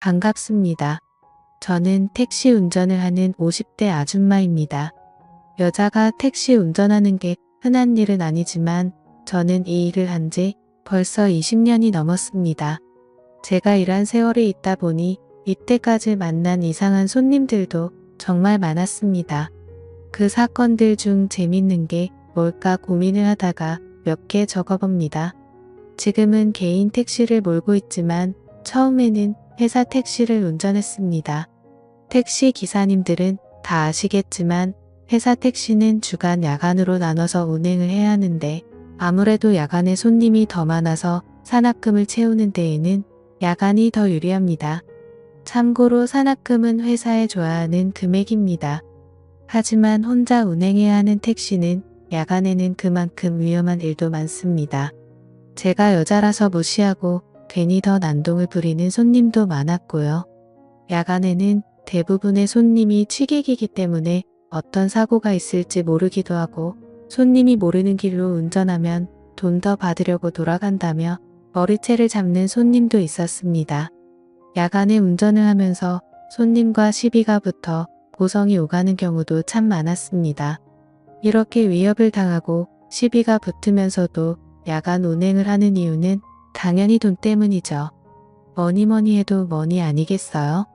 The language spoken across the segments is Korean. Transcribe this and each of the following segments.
반갑습니다. 저는 택시 운전을 하는 50대 아줌마입니다. 여자가 택시 운전하는 게 흔한 일은 아니지만 저는 이 일을 한 지 벌써 20년이 넘었습니다. 제가 일한 세월이 있다 보니 이때까지 만난 이상한 손님들도 정말 많았습니다. 그 사건들 중 재밌는 게 뭘까 고민을 하다가 몇 개 적어봅니다. 지금은 개인 택시를 몰고 있지만 처음에는 회사 택시를 운전했습니다. 택시 기사님들은 다 아시겠지만 회사 택시는 주간 야간으로 나눠서 운행을 해야 하는데 아무래도 야간에 손님이 더 많아서 산악금을 채우는 데에는 야간이 더 유리합니다. 참고로 산악금은 회사에 줘야 하는 금액입니다. 하지만 혼자 운행해야 하는 택시는 야간에는 그만큼 위험한 일도 많습니다. 제가 여자라서 무시하고 괜히 더 난동을 부리는 손님도 많았고요. 야간에는 대부분의 손님이 취객이기 때문에 어떤 사고가 있을지 모르기도 하고 손님이 모르는 길로 운전하면 돈 더 받으려고 돌아간다며 머리채를 잡는 손님도 있었습니다. 야간에 운전을 하면서 손님과 시비가 붙어 고성이 오가는 경우도 참 많았습니다. 이렇게 위협을 당하고 시비가 붙으면서도 야간 운행을 하는 이유는 당연히 돈 때문이죠. 뭐니 해도 뭐니 아니겠어요?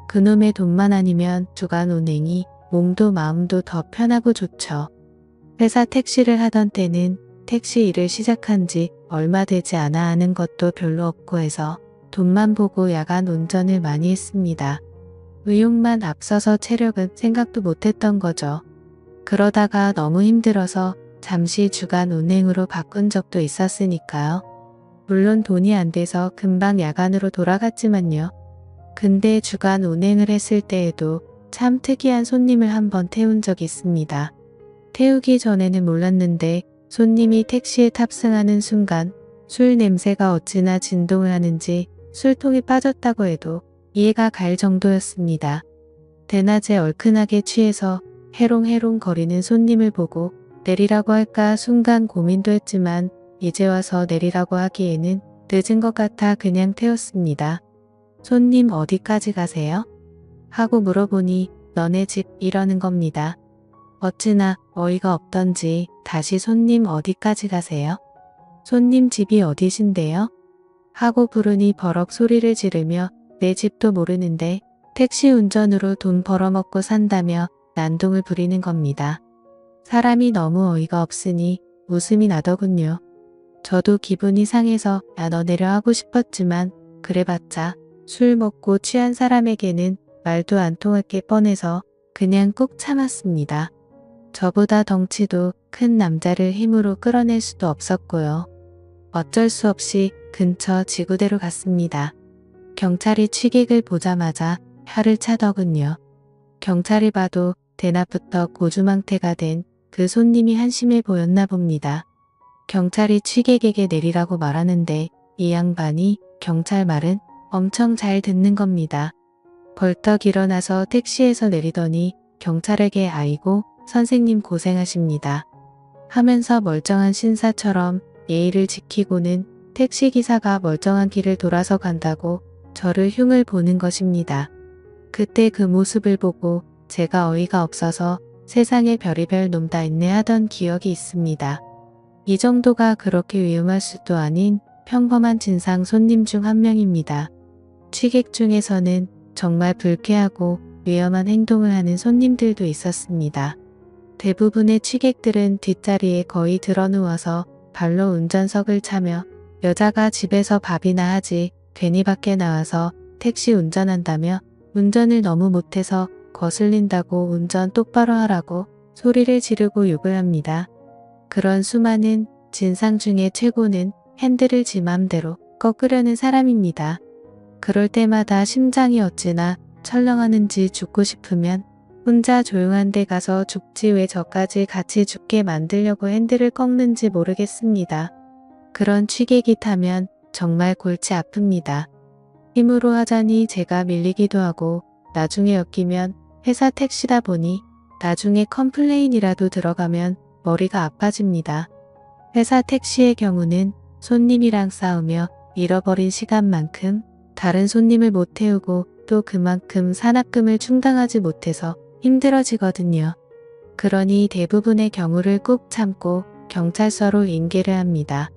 그놈의 돈만 아니면 주간 운행이 몸도 마음도 더 편하고 좋죠. 회사 택시를 하던 때는 택시 일을 시작한 지 얼마 되지 않아 하는 것도 별로 없고 해서 돈만 보고 야간 운전을 많이 했습니다. 의욕만 앞서서 체력은 생각도 못했던 거죠. 그러다가 너무 힘들어서 잠시 주간 운행으로 바꾼 적도 있었으니까요. 물론 돈이 안 돼서 금방 야간으로 돌아갔지만요. 근데 주간 운행을 했을 때에도 참 특이한 손님을 한번 태운 적이 있습니다. 태우기 전에는 몰랐는데 손님이 택시에 탑승하는 순간 술 냄새가 어찌나 진동을 하는지 술통이 빠졌다고 해도 이해가 갈 정도였습니다. 대낮에 얼큰하게 취해서 해롱해롱 거리는 손님을 보고 내리라고 할까 순간 고민도 했지만 이제 와서 내리라고 하기에는 늦은 것 같아 그냥 태웠습니다. 손님 어디까지 가세요? 하고 물어보니 너네 집 이러는 겁니다. 어찌나 어이가 없던지 다시 손님 어디까지 가세요? 손님 집이 어디신데요? 하고 부르니 버럭 소리를 지르며 내 집도 모르는데 택시 운전으로 돈 벌어먹고 산다며 난동을 부리는 겁니다. 사람이 너무 어이가 없으니 웃음이 나더군요. 저도 기분이 상해서 야 너 내려 하고 싶었지만 그래봤자 술 먹고 취한 사람에게는 말도 안 통할 게 뻔해서 그냥 꾹 참았습니다. 저보다 덩치도 큰 남자를 힘으로 끌어낼 수도 없었고요. 어쩔 수 없이 근처 지구대로 갔습니다. 경찰이 취객을 보자마자 혀를 차더군요. 경찰이 봐도 대낮부터 고주망태가 된 그 손님이 한심해 보였나 봅니다. 경찰이 취객에게 내리라고 말하는데 이 양반이 경찰 말은 엄청 잘 듣는 겁니다. 벌떡 일어나서 택시에서 내리더니 경찰에게 아이고 선생님 고생하십니다 하면서 멀쩡한 신사처럼 예의를 지키고는 택시기사가 멀쩡한 길을 돌아서 간다고 저를 흉을 보는 것입니다. 그때 그 모습을 보고 제가 어이가 없어서 세상에 별의별 놈 다 있네 하던 기억이 있습니다. 이 정도가 그렇게 위험할 수도 아닌 평범한 진상 손님 중 한 명입니다. 취객 중에서는 정말 불쾌하고 위험한 행동을 하는 손님들도 있었습니다. 대부분의 취객들은 뒷자리에 거의 드러누워서 발로 운전석을 차며 여자가 집에서 밥이나 하지 괜히 밖에 나와서 택시 운전한다며 운전을 너무 못해서 거슬린다고 운전 똑바로 하라고 소리를 지르고 욕을 합니다. 그런 수많은 진상 중에 최고는 핸들을 지 맘대로 꺾으려는 사람입니다. 그럴 때마다 심장이 어찌나 철렁하는지 죽고 싶으면 혼자 조용한 데 가서 죽지 왜 저까지 같이 죽게 만들려고 핸들을 꺾는지 모르겠습니다. 그런 취객이 타면 정말 골치 아픕니다. 힘으로 하자니 제가 밀리기도 하고 나중에 엮이면 회사 택시다 보니 나중에 컴플레인이라도 들어가면 머리가 아파집니다. 회사 택시의 경우는 손님이랑 싸우며 잃어버린 시간만큼 다른 손님을 못 태우고 또 그만큼 산악금을 충당하지 못해서 힘들어지거든요. 그러니 대부분의 경우를 꾹 참고 경찰서로 인계를 합니다.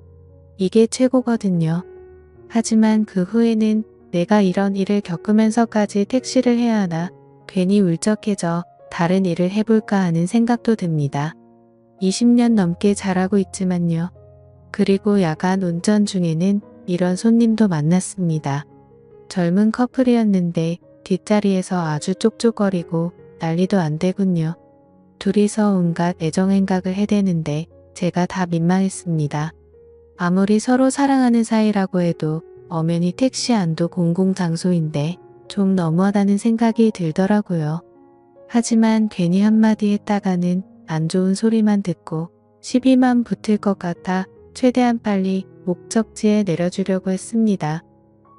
이게 최고거든요. 하지만 그 후에는 내가 이런 일을 겪으면서까지 택시를 해야 하나 괜히 울적해져 다른 일을 해볼까 하는 생각도 듭니다. 20년 넘게 잘하고 있지만요. 그리고 야간 운전 중에는 이런 손님도 만났습니다. 젊은 커플이었는데 뒷자리에서 아주 쪽쪽거리고 난리도 안 되군요. 둘이서 온갖 애정행각을 해대는데 제가 다 민망했습니다. 아무리 서로 사랑하는 사이라고 해도 엄연히 택시 안도 공공장소인데 좀 너무하다는 생각이 들더라고요. 하지만 괜히 한마디 했다가는 안 좋은 소리만 듣고 시비만 붙을 것 같아 최대한 빨리 목적지에 내려주려고 했습니다.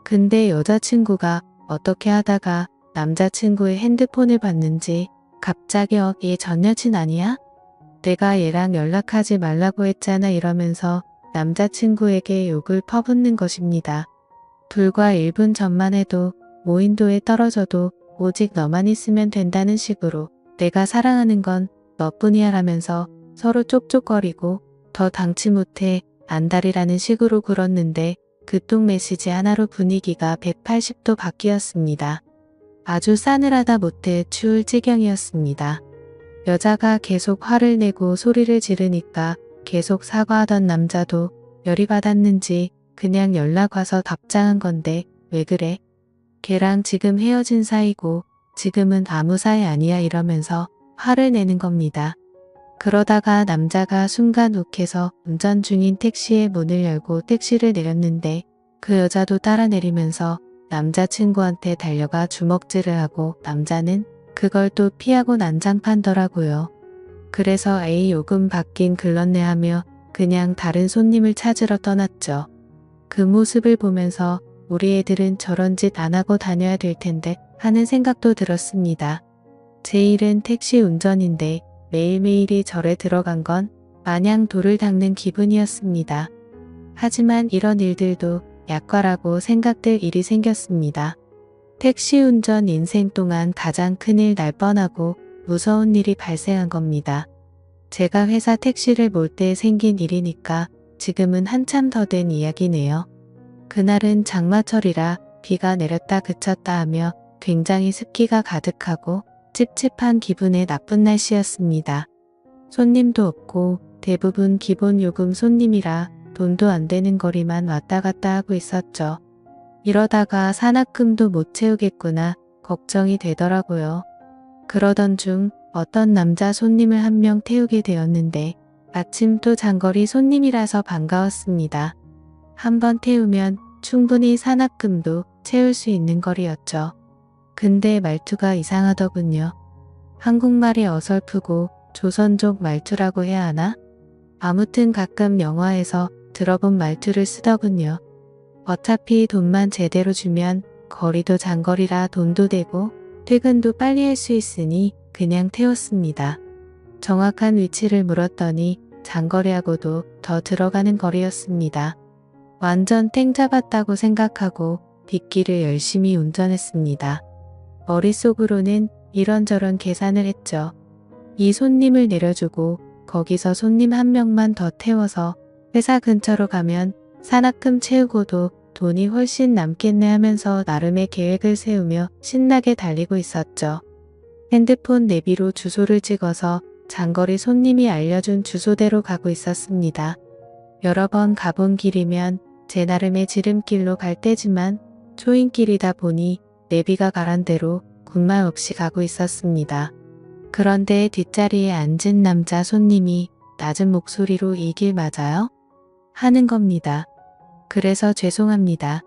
근데 여자친구가 어떻게 하다가 남자친구의 핸드폰을 봤는지 갑자기 얘 전 여친 아니야? 내가 얘랑 연락하지 말라고 했잖아 이러면서 남자친구에게 욕을 퍼붓는 것입니다. 불과 1분 전만 해도 무인도에 떨어져도 오직 너만 있으면 된다는 식으로 내가 사랑하는 건 너뿐이야 라면서 서로 쪽쪽거리고 더 당치 못해 안달이라는 식으로 굴었는데 그쪽 메시지 하나로 분위기가 180도 바뀌었습니다. 아주 싸늘하다 못해 추울 지경이었습니다. 여자가 계속 화를 내고 소리를 지르니까 계속 사과하던 남자도 열이 받았는지 그냥 연락 와서 답장한 건데 왜 그래? 걔랑 지금 헤어진 사이고 지금은 아무 사이 아니야 이러면서 화를 내는 겁니다. 그러다가 남자가 순간 욱해서 운전 중인 택시의 문을 열고 택시를 내렸는데 그 여자도 따라 내리면서 남자친구한테 달려가 주먹질을 하고 남자는 그걸 또 피하고 난장판더라고요. 그래서 에이 요금 받긴 글렀네 하며 그냥 다른 손님을 찾으러 떠났죠. 그 모습을 보면서 우리 애들은 저런 짓 안 하고 다녀야 될 텐데 하는 생각도 들었습니다. 제 일은 택시 운전인데 매일매일이 절에 들어간 건 마냥 돌을 닦는 기분이었습니다. 하지만 이런 일들도 약과라고 생각될 일이 생겼습니다. 택시 운전 인생 동안 가장 큰일 날 뻔하고 무서운 일이 발생한 겁니다. 제가 회사 택시를 몰 때 생긴 일이니까 지금은 한참 더 된 이야기네요. 그날은 장마철이라 비가 내렸다 그쳤다 하며 굉장히 습기가 가득하고 찝찝한 기분의 나쁜 날씨였습니다. 손님도 없고 대부분 기본 요금 손님이라 돈도 안 되는 거리만 왔다 갔다 하고 있었죠. 이러다가 산악금도 못 채우겠구나 걱정이 되더라고요. 그러던 중 어떤 남자 손님을 한 명 태우게 되었는데 마침 또 장거리 손님이라서 반가웠습니다. 한번 태우면 충분히 산악금도 채울 수 있는 거리였죠. 근데 말투가 이상하더군요. 한국말이 어설프고 조선족 말투라고 해야 하나? 아무튼 가끔 영화에서 들어본 말투를 쓰더군요. 어차피 돈만 제대로 주면 거리도 장거리라 돈도 되고 퇴근도 빨리 할 수 있으니 그냥 태웠습니다. 정확한 위치를 물었더니 장거리하고도 더 들어가는 거리였습니다. 완전 땡 잡았다고 생각하고 뒷길을 열심히 운전했습니다. 머릿속으로는 이런저런 계산을 했죠. 이 손님을 내려주고 거기서 손님 한 명만 더 태워서 회사 근처로 가면 산악금 채우고도 돈이 훨씬 남겠네 하면서 나름의 계획을 세우며 신나게 달리고 있었죠. 핸드폰 내비로 주소를 찍어서 장거리 손님이 알려준 주소대로 가고 있었습니다. 여러 번 가본 길이면 제 나름의 지름길로 갈 때지만 초인길이다 보니 내비가 가란 대로 군말 없이 가고 있었습니다. 그런데 뒷자리에 앉은 남자 손님이 낮은 목소리로 이 길 맞아요? 하는 겁니다. 그래서 죄송합니다.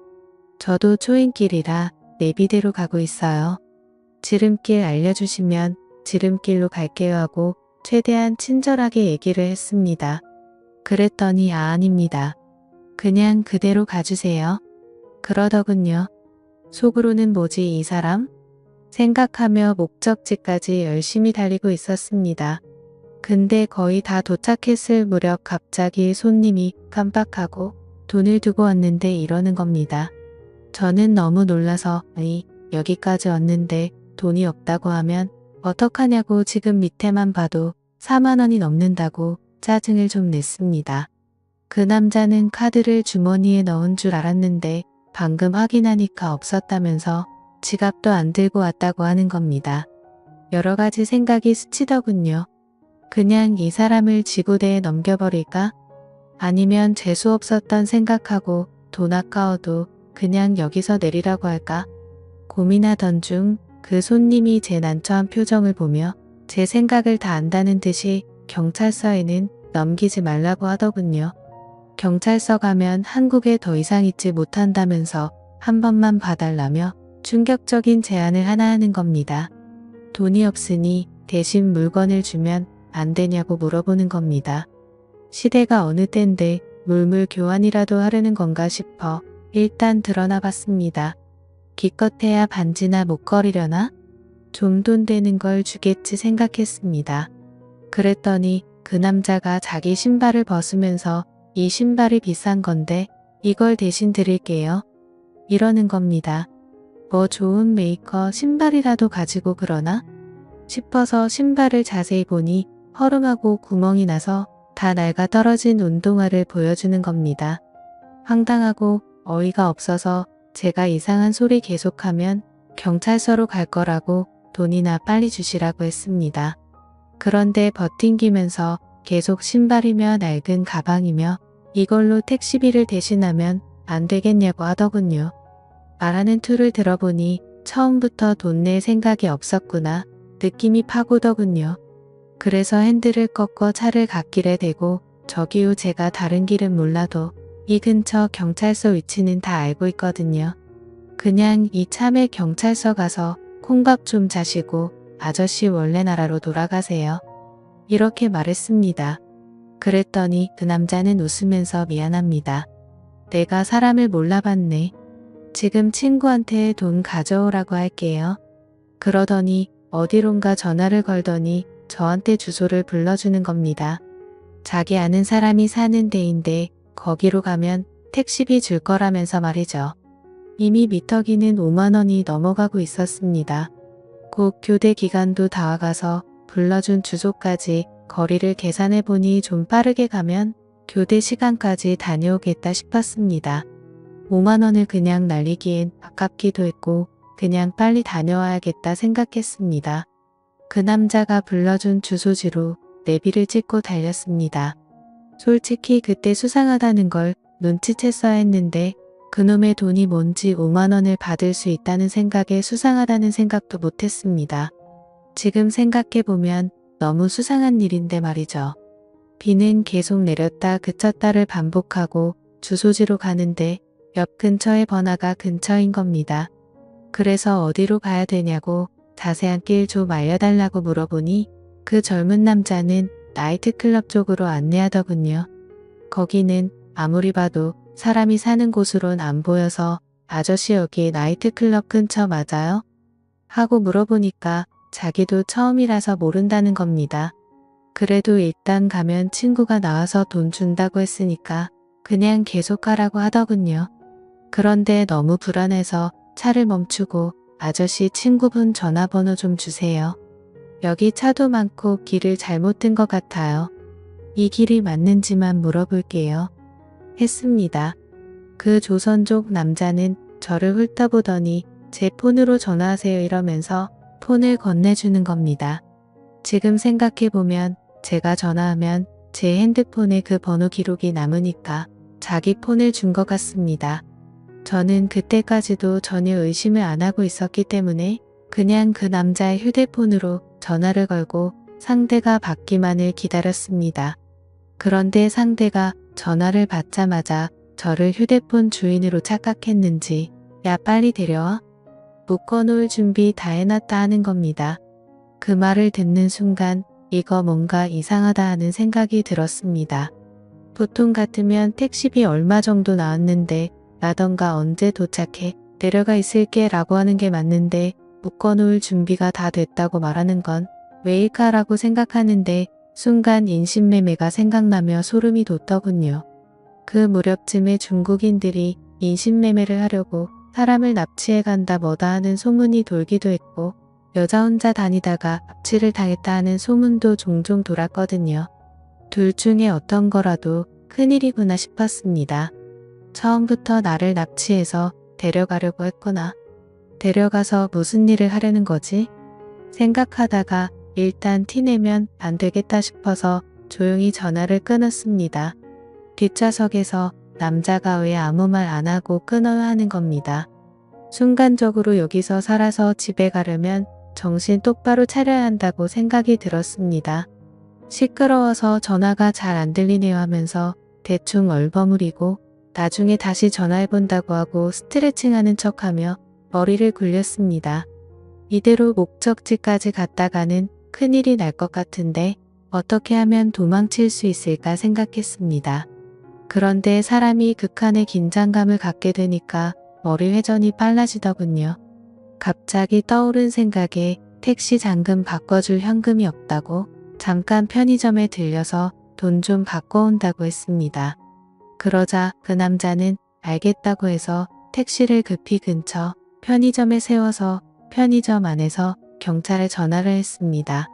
저도 초인길이라 내비대로 가고 있어요. 지름길 알려주시면 지름길로 갈게요 하고 최대한 친절하게 얘기를 했습니다. 그랬더니 아닙니다. 그냥 그대로 가주세요. 그러더군요. 속으로는 뭐지 이 사람? 생각하며 목적지까지 열심히 달리고 있었습니다. 근데 거의 다 도착했을 무렵 갑자기 손님이 깜빡하고 돈을 두고 왔는데 이러는 겁니다. 저는 너무 놀라서 여기까지 왔는데 돈이 없다고 하면 어떡하냐고 지금 밑에만 봐도 4만 원이 넘는다고 짜증을 좀 냈습니다. 그 남자는 카드를 주머니에 넣은 줄 알았는데 방금 확인하니까 없었다면서 지갑도 안 들고 왔다고 하는 겁니다. 여러 가지 생각이 스치더군요. 그냥 이 사람을 지구대에 넘겨버릴까? 아니면 재수 없었던 생각하고 돈 아까워도 그냥 여기서 내리라고 할까? 고민하던 중 그 손님이 제 난처한 표정을 보며 제 생각을 다 안다는 듯이 경찰서에는 넘기지 말라고 하더군요. 경찰서 가면 한국에 더 이상 있지 못한다면서 한 번만 봐달라며 충격적인 제안을 하나 하는 겁니다. 돈이 없으니 대신 물건을 주면 안 되냐고 물어보는 겁니다. 시대가 어느 때인데 물물 교환이라도 하려는 건가 싶어 일단 드러나 봤습니다. 기껏해야 반지나 목걸이려나? 좀 돈 되는 걸 주겠지 생각했습니다. 그랬더니 그 남자가 자기 신발을 벗으면서 이 신발이 비싼 건데 이걸 대신 드릴게요. 이러는 겁니다. 뭐 좋은 메이커 신발이라도 가지고 그러나? 싶어서 신발을 자세히 보니 허름하고 구멍이 나서 다 낡아 떨어진 운동화를 보여주는 겁니다. 황당하고 어이가 없어서 제가 이상한 소리 계속하면 경찰서로 갈 거라고 돈이나 빨리 주시라고 했습니다. 그런데 버팅기면서 계속 신발이며 낡은 가방이며 이걸로 택시비를 대신하면 안 되겠냐고 하더군요. 말하는 투를 들어보니 처음부터 돈 낼 생각이 없었구나 느낌이 파고더군요. 그래서 핸들을 꺾어 차를 갓길에 대고 저기 후 제가 다른 길은 몰라도 이 근처 경찰서 위치는 다 알고 있거든요. 그냥 이참에 경찰서 가서 콩밥 좀 자시고 아저씨 원래 나라로 돌아가세요. 이렇게 말했습니다. 그랬더니 그 남자는 웃으면서 미안합니다. 내가 사람을 몰라봤네. 지금 친구한테 돈 가져오라고 할게요. 그러더니 어디론가 전화를 걸더니 저한테 주소를 불러주는 겁니다. 자기 아는 사람이 사는 데인데 거기로 가면 택시비 줄 거라면서 말이죠. 이미 미터기는 5만 원이 넘어가고 있었습니다. 곧 교대 기간도 다 와가서 불러준 주소까지 거리를 계산해보니 좀 빠르게 가면 교대 시간까지 다녀오겠다 싶었습니다. 5만 원을 그냥 날리기엔 아깝기도 했고 그냥 빨리 다녀와야겠다 생각했습니다. 그 남자가 불러준 주소지로 내비를 찍고 달렸습니다. 솔직히 그때 수상하다는 걸 눈치챘어야 했는데 그놈의 돈이 뭔지 5만 원을 받을 수 있다는 생각에 수상하다는 생각도 못했습니다. 지금 생각해보면 너무 수상한 일인데 말이죠. 비는 계속 내렸다 그쳤다를 반복하고 주소지로 가는데 역 근처의 번화가 근처인 겁니다. 그래서 어디로 가야 되냐고 자세한 길 좀 알려달라고 물어보니 그 젊은 남자는 나이트클럽 쪽으로 안내하더군요. 거기는 아무리 봐도 사람이 사는 곳으론 안 보여서 아저씨 여기 나이트클럽 근처 맞아요? 하고 물어보니까 자기도 처음이라서 모른다는 겁니다. 그래도 일단 가면 친구가 나와서 돈 준다고 했으니까 그냥 계속 가라고 하더군요. 그런데 너무 불안해서 차를 멈추고 아저씨 친구분 전화번호 좀 주세요. 여기 차도 많고 길을 잘못 든 것 같아요. 이 길이 맞는지만 물어볼게요. 했습니다. 그 조선족 남자는 저를 훑어보더니 제 폰으로 전화하세요 이러면서 폰을 건네주는 겁니다. 지금 생각해보면 제가 전화하면 제 핸드폰에 그 번호 기록이 남으니까 자기 폰을 준 것 같습니다. 저는 그때까지도 전혀 의심을 안 하고 있었기 때문에 그냥 그 남자의 휴대폰으로 전화를 걸고 상대가 받기만을 기다렸습니다. 그런데 상대가 전화를 받자마자 저를 휴대폰 주인으로 착각했는지 야 빨리 데려와? 묶어놓을 준비 다 해놨다 하는 겁니다. 그 말을 듣는 순간 이거 뭔가 이상하다 하는 생각이 들었습니다. 보통 같으면 택시비 얼마 정도 나왔는데 라던가 언제 도착해 내려가 있을게 라고 하는 게 맞는데 묶어놓을 준비가 다 됐다고 말하는 건 왜일까라고 생각하는데 순간 인신매매가 생각나며 소름이 돋더군요. 그 무렵쯤에 중국인들이 인신매매를 하려고 사람을 납치해 간다 뭐다 하는 소문이 돌기도 했고 여자 혼자 다니다가 납치를 당했다 하는 소문도 종종 돌았거든요. 둘 중에 어떤 거라도 큰일이구나 싶었습니다. 처음부터 나를 납치해서 데려가려고 했구나. 데려가서 무슨 일을 하려는 거지? 생각하다가 일단 티내면 안 되겠다 싶어서 조용히 전화를 끊었습니다. 뒷좌석에서 남자가 왜 아무 말 안 하고 끊어야 하는 겁니다. 순간적으로 여기서 살아서 집에 가려면 정신 똑바로 차려야 한다고 생각이 들었습니다. 시끄러워서 전화가 잘 안 들리네요 하면서 대충 얼버무리고 나중에 다시 전화해본다고 하고 스트레칭하는 척하며 머리를 굴렸습니다. 이대로 목적지까지 갔다가는 큰일이 날 것 같은데 어떻게 하면 도망칠 수 있을까 생각했습니다. 그런데 사람이 극한의 긴장감을 갖게 되니까 머리 회전이 빨라지더군요. 갑자기 떠오른 생각에 택시 잔금 바꿔줄 현금이 없다고 잠깐 편의점에 들려서 돈 좀 갖고 온다고 했습니다. 그러자 그 남자는 알겠다고 해서 택시를 급히 근처 편의점에 세워서 편의점 안에서 경찰에 전화를 했습니다.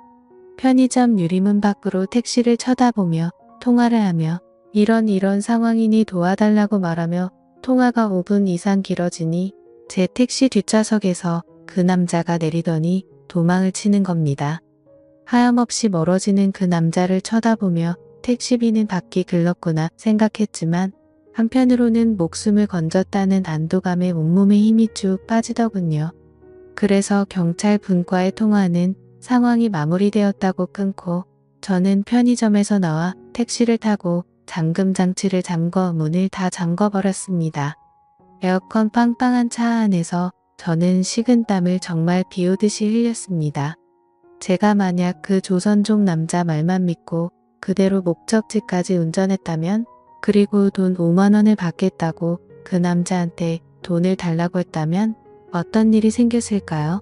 편의점 유리문 밖으로 택시를 쳐다보며 통화를 하며 이런 상황이니 도와달라고 말하며 통화가 5분 이상 길어지니 제 택시 뒷좌석에서 그 남자가 내리더니 도망을 치는 겁니다. 하염없이 멀어지는 그 남자를 쳐다보며 택시비는 받기 글렀구나 생각했지만 한편으로는 목숨을 건졌다는 안도감에 온몸에 힘이 쭉 빠지더군요. 그래서 경찰 분과의 통화는 상황이 마무리되었다고 끊고 저는 편의점에서 나와 택시를 타고 잠금 장치를 잠궈 문을 다 잠궈버렸습니다. 에어컨 빵빵한 차 안에서 저는 식은땀을 정말 비 오듯이 흘렸습니다. 제가 만약 그 조선족 남자 말만 믿고 그대로 목적지까지 운전했다면 그리고 돈 5만 원을 받겠다고 그 남자한테 돈을 달라고 했다면 어떤 일이 생겼을까요?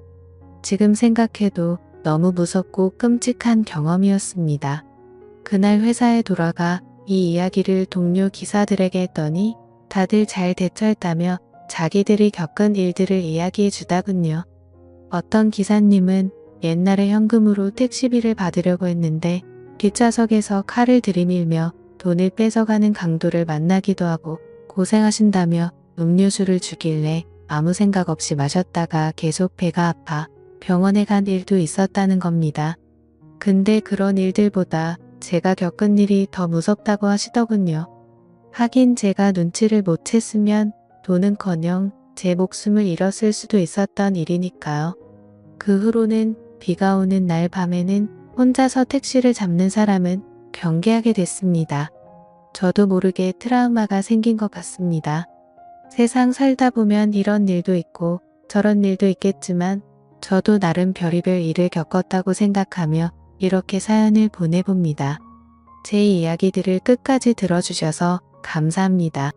지금 생각해도 너무 무섭고 끔찍한 경험이었습니다. 그날 회사에 돌아가 이 이야기를 동료 기사들에게 했더니 다들 잘 대처했다며 자기들이 겪은 일들을 이야기해 주다군요. 어떤 기사님은 옛날에 현금으로 택시비를 받으려고 했는데 뒷좌석에서 칼을 들이밀며 돈을 뺏어가는 강도를 만나기도 하고 고생하신다며 음료수를 주길래 아무 생각 없이 마셨다가 계속 배가 아파 병원에 간 일도 있었다는 겁니다. 근데 그런 일들보다 제가 겪은 일이 더 무섭다고 하시더군요. 하긴 제가 눈치를 못 챘으면 돈은커녕 제 목숨을 잃었을 수도 있었던 일이니까요. 그 후로는 비가 오는 날 밤에는 혼자서 택시를 잡는 사람은 경계하게 됐습니다. 저도 모르게 트라우마가 생긴 것 같습니다. 세상 살다 보면 이런 일도 있고 저런 일도 있겠지만 저도 나름 별의별 일을 겪었다고 생각하며 이렇게 사연을 보내봅니다. 제 이야기들을 끝까지 들어주셔서 감사합니다.